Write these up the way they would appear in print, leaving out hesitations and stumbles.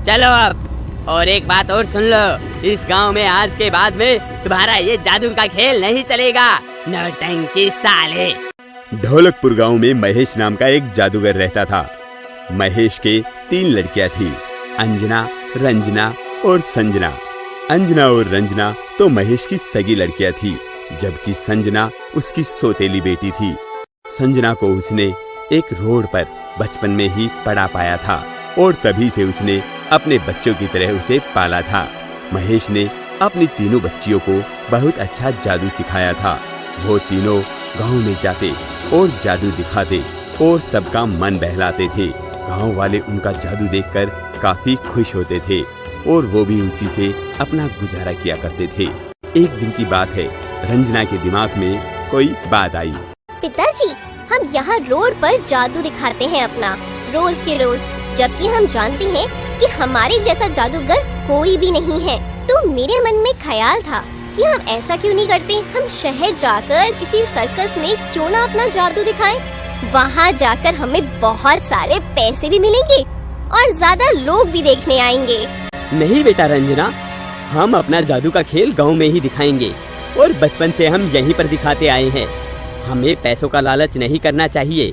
चलो अब। और एक बात और सुन लो, इस गांव में आज के बाद में तुम्हारा ये जादू का खेल नहीं चलेगा, नौटंकी साले। ढोलकपुर गांव में महेश नाम का एक जादूगर रहता था। महेश के 3 लड़कियां थी, अंजना, रंजना और संजना। अंजना और रंजना तो महेश की सगी लड़कियां थी, जबकि संजना उसकी सौतेली बेटी थी। संजना को उसने एक रोड पर बचपन में ही पढ़ा पाया था और तभी से उसने अपने बच्चों की तरह उसे पाला था। महेश ने अपनी तीनों बच्चियों को बहुत अच्छा जादू सिखाया था। वो तीनों गांव में जाते और जादू दिखाते और सबका मन बहलाते थे। गांव वाले उनका जादू देखकर काफी खुश होते थे और वो भी उसी से अपना गुजारा किया करते थे। एक दिन की बात है, रंजना के दिमाग में कोई बात आई। पिताजी, हम यहाँ रोड पर जादू दिखाते हैं अपना रोज के रोज, जबकि हम जानते हैं कि हमारे जैसा जादूगर कोई भी नहीं है। तो मेरे मन में ख्याल था कि हम ऐसा क्यों नहीं करते, हम शहर जाकर किसी सर्कस में क्यों ना अपना जादू दिखाएं। वहाँ जाकर हमें बहुत सारे पैसे भी मिलेंगे और ज्यादा लोग भी देखने आएंगे। नहीं बेटा रंजना, हम अपना जादू का खेल गांव में ही दिखाएंगे और बचपन से हम यहीं पर दिखाते आए हैं। हमें पैसों का लालच नहीं करना चाहिए।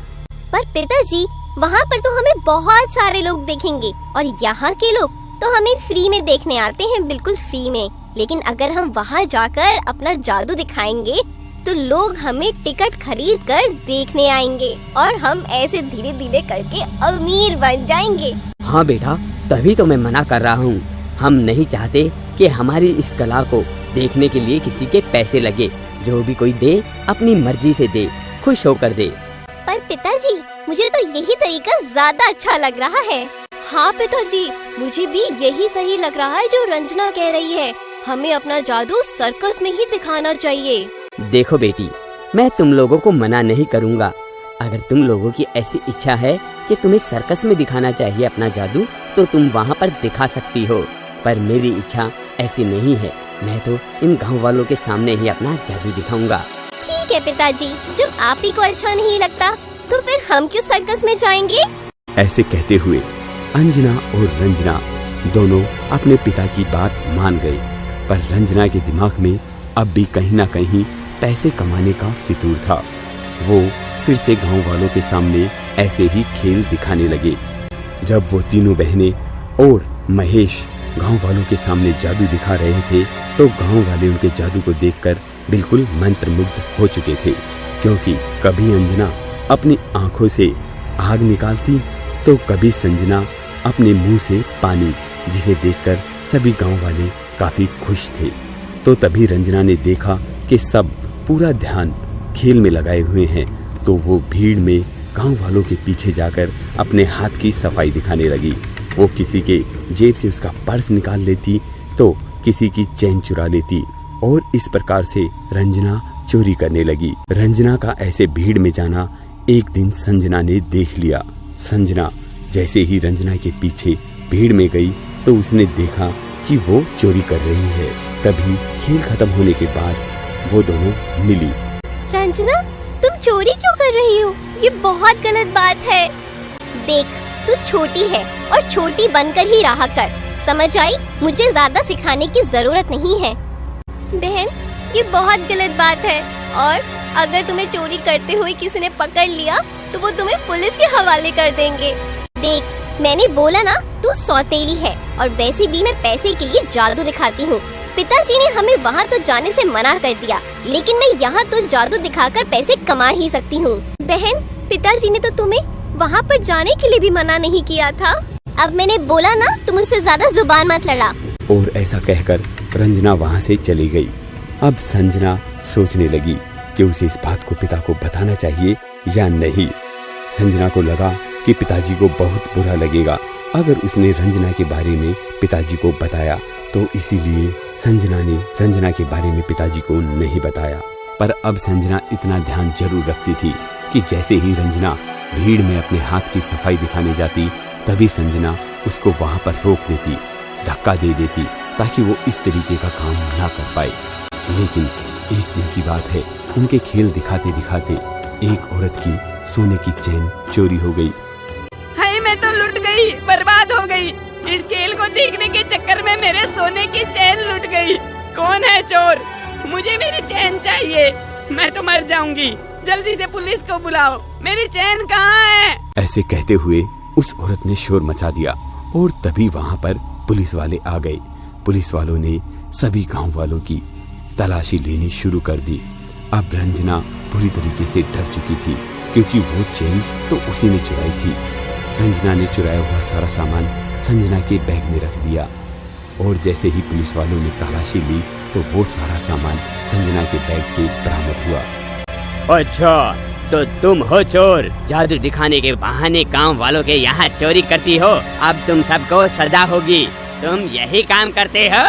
पर पिताजी, वहाँ पर तो हमें बहुत सारे लोग देखेंगे और यहाँ के लोग तो हमें फ्री में देखने आते हैं, बिल्कुल फ्री में। लेकिन अगर हम वहाँ जाकर अपना जादू दिखाएंगे तो लोग हमें टिकट खरीद कर देखने आएंगे और हम ऐसे धीरे धीरे करके अमीर बन जाएंगे। हाँ बेटा, तभी तो मैं मना कर रहा हूँ। हम नहीं चाहते कि हमारी इस कला को देखने के लिए किसी के पैसे लगे। जो भी कोई दे अपनी मर्जी से दे, खुश होकर दे। पर पिताजी, मुझे तो यही तरीका ज्यादा अच्छा लग रहा है। हाँ पिताजी, मुझे भी यही सही लग रहा है जो रंजना कह रही है। हमें अपना जादू सर्कस में ही दिखाना चाहिए। देखो बेटी, मैं तुम लोगों को मना नहीं करूँगा। अगर तुम लोगों की ऐसी इच्छा है कि तुम्हें सर्कस में दिखाना चाहिए अपना जादू, तो तुम वहाँ पर दिखा सकती हो। पर मेरी इच्छा ऐसी नहीं है। मैं तो इन गाँव वालों के सामने ही अपना जादू दिखाऊंगा। ठीक है पिताजी, जब आप ही को अच्छा नहीं लगता तो फिर हम क्यों सर्कस में जाएंगे। ऐसे कहते हुए अंजना और रंजना दोनों अपने पिता की बात मान गए। पर रंजना के दिमाग में अब भी कहीं ना कहीं पैसे कमाने का फितूर था। वो फिर से गांव वालों के सामने ऐसे ही खेल दिखाने लगे। जब वो तीनों बहनें और महेश गांव वालों के सामने जादू दिखा रहे थे तो गांव वाले उनके जादू को देखकर बिल्कुल मंत्रमुग्ध हो चुके थे, क्योंकि कभी अंजना अपनी आंखों से आग निकालती तो कभी संजना अपने मुंह से पानी, जिसे देखकर सभी गांव वाले काफी खुश थे। तो तभी रंजना ने देखा कि सब पूरा ध्यान खेल में लगाए हुए हैं, तो वो भीड़ में गांव वालों के पीछे जाकर अपने हाथ की सफाई दिखाने लगी। वो किसी के जेब से उसका पर्स निकाल लेती तो किसी की चैन चुरा लेती और इस प्रकार से रंजना चोरी करने लगी। रंजना का ऐसे भीड़ में जाना एक दिन संजना ने देख लिया। संजना जैसे ही रंजना के पीछे भीड़ में गई तो उसने देखा कि वो चोरी कर रही है। तभी खेल खत्म होने के बाद वो दोनों मिली। रंजना, तुम चोरी क्यों कर रही हो? ये बहुत गलत बात है। देख, तू छोटी है और छोटी बनकर ही रहा कर, समझ आई? मुझे ज्यादा सिखाने की जरूरत नहीं है। बहन, ये बहुत गलत बात है और अगर तुम्हें चोरी करते हुए किसी ने पकड़ लिया तो वो तुम्हें पुलिस के हवाले कर देंगे। देख, मैंने बोला ना, तू सौतेली है और वैसे भी मैं पैसे के लिए जादू दिखाती हूँ। पिताजी ने हमें वहाँ तो जाने से मना कर दिया, लेकिन मैं यहाँ तो जादू दिखाकर पैसे कमा ही सकती हूँ। बहन, पिताजी ने तो तुम्हें वहाँ पर जाने के लिए भी मना नहीं किया था। अब मैंने बोला ना, तुम मुझसे ज्यादा जुबान मत लड़ा। और ऐसा कहकर रंजना वहाँ से चली गई। अब संजना सोचने लगी कि उसे इस बात को पिता को बताना चाहिए या नहीं। संजना को लगा कि पिताजी को बहुत बुरा लगेगा अगर उसने रंजना के बारे में पिताजी को बताया, तो इसीलिए संजना ने रंजना के बारे में पिताजी को नहीं बताया। पर अब संजना इतना ध्यान जरूर रखती थी कि जैसे ही रंजना भीड़ में अपने हाथ की सफाई दिखाने जाती, तभी संजना उसको वहाँ पर रोक देती, धक्का दे देती, ताकि वो इस तरीके का काम ना कर पाए। लेकिन एक दिन की बात है, उनके खेल दिखाते दिखाते एक औरत की सोने की चैन चोरी हो गई। हाय, मैं तो लुट गई, बर्बाद हो गई। इस खेल को देखने के चक्कर में मेरे सोने की चैन लुट गई। कौन है चोर? मुझे मेरी चैन चाहिए, मैं तो मर जाऊंगी। जल्दी से पुलिस को बुलाओ, मेरी चैन कहाँ है? ऐसे कहते हुए उस औरत ने शोर मचा दिया और तभी वहाँ पर पुलिस वाले आ गए। पुलिस वालों ने सभी गांव वालों की तलाशी लेनी शुरू कर दी। अब रंजना पूरी तरीके से डर चुकी थी क्योंकि वो चैन तो उसी ने चुराई थी। रंजना ने चुराया हुआ सारा सामान संजना के बैग में रख दिया और जैसे ही पुलिस वालों ने तलाशी ली तो वो सारा सामान संजना के बैग से बरामद हुआ। अच्छा, तो तुम हो चोर, जादू दिखाने के बहाने गांव वालों के यहाँ चोरी करती हो। अब तुम सबको सजा होगी, तुम यही काम करते हो।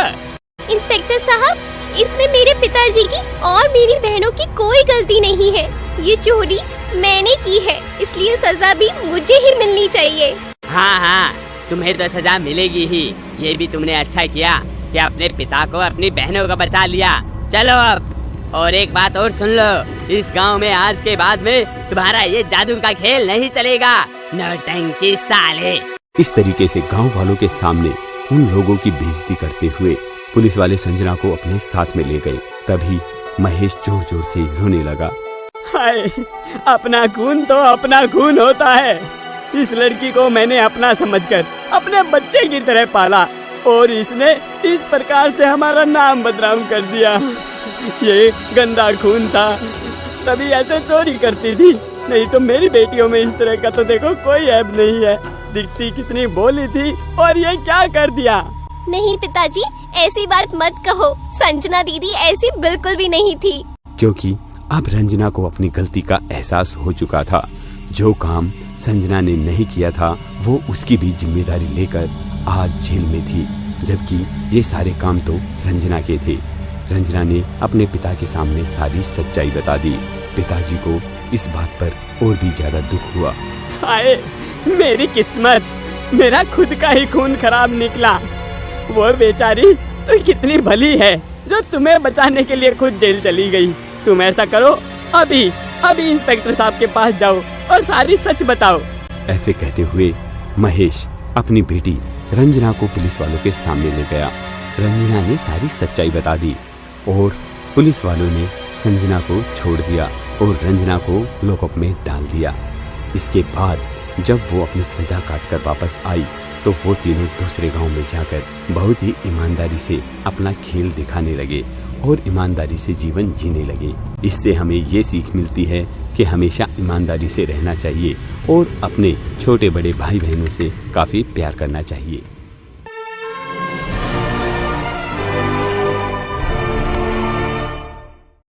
इंस्पेक्टर साहब, इसमें मेरे पिताजी की और मेरी बहनों की कोई गलती नहीं है। ये चोरी मैंने की है, इसलिए सजा भी मुझे ही मिलनी चाहिए। हाँ हाँ, तुम्हें तो सजा मिलेगी ही। ये भी तुमने अच्छा किया कि अपने पिता को अपनी बहनों को बचा लिया। चलो अब, और एक बात और सुन लो, इस गांव में आज के बाद में तुम्हारा ये जादू का खेल नहीं चलेगा। नौटंकी साले। इस तरीके से गांव वालों के सामने उन लोगों की बेइज्जती करते हुए पुलिस वाले संजना को अपने साथ में ले गए। तभी महेश जोर जोर से रोने लगा। हाय, अपना खून तो अपना खून होता है। इस लड़की को मैंने अपना समझकर अपने बच्चे की तरह पाला और इसने इस प्रकार से हमारा नाम बदनाम कर दिया। ये गंदा खून था, तभी ऐसे चोरी करती थी, नहीं तो मेरी बेटियों में इस तरह का तो देखो कोई ऐब नहीं है। दिखती कितनी भोली थी और ये क्या कर दिया। नहीं पिताजी, ऐसी बात मत कहो। संजना दीदी ऐसी बिल्कुल भी नहीं थी। क्योंकि अब रंजना को अपनी गलती का एहसास हो चुका था। जो काम संजना ने नहीं किया था वो उसकी भी जिम्मेदारी लेकर आज जेल में थी, जबकि ये सारे काम तो रंजना के थे। रंजना ने अपने पिता के सामने सारी सच्चाई बता दी। पिताजी को इस बात पर और भी ज्यादा दुख हुआ। हाय, मेरी किस्मत, मेरा खुद का ही खून खराब निकला। वो बेचारी तो कितनी भली है जो तुम्हें बचाने के लिए खुद जेल चली गई। तुम ऐसा करो, अभी इंस्पेक्टर साहब के पास जाओ और सारी सच बताओ। ऐसे कहते हुए महेश अपनी बेटी रंजना को पुलिस वालों के सामने ले गया। रंजना ने सारी सच्चाई बता दी और पुलिस वालों ने संजना को छोड़ दिया और रंजना को लॉकअप में डाल दिया। इसके बाद जब वो अपनी सजा काटकर वापस आई तो वो तीनों दूसरे गांव में जाकर बहुत ही ईमानदारी से अपना खेल दिखाने लगे और ईमानदारी से जीवन जीने लगे। इससे हमें ये सीख मिलती है कि हमेशा ईमानदारी से रहना चाहिए और अपने छोटे बड़े भाई बहनों से काफी प्यार करना चाहिए।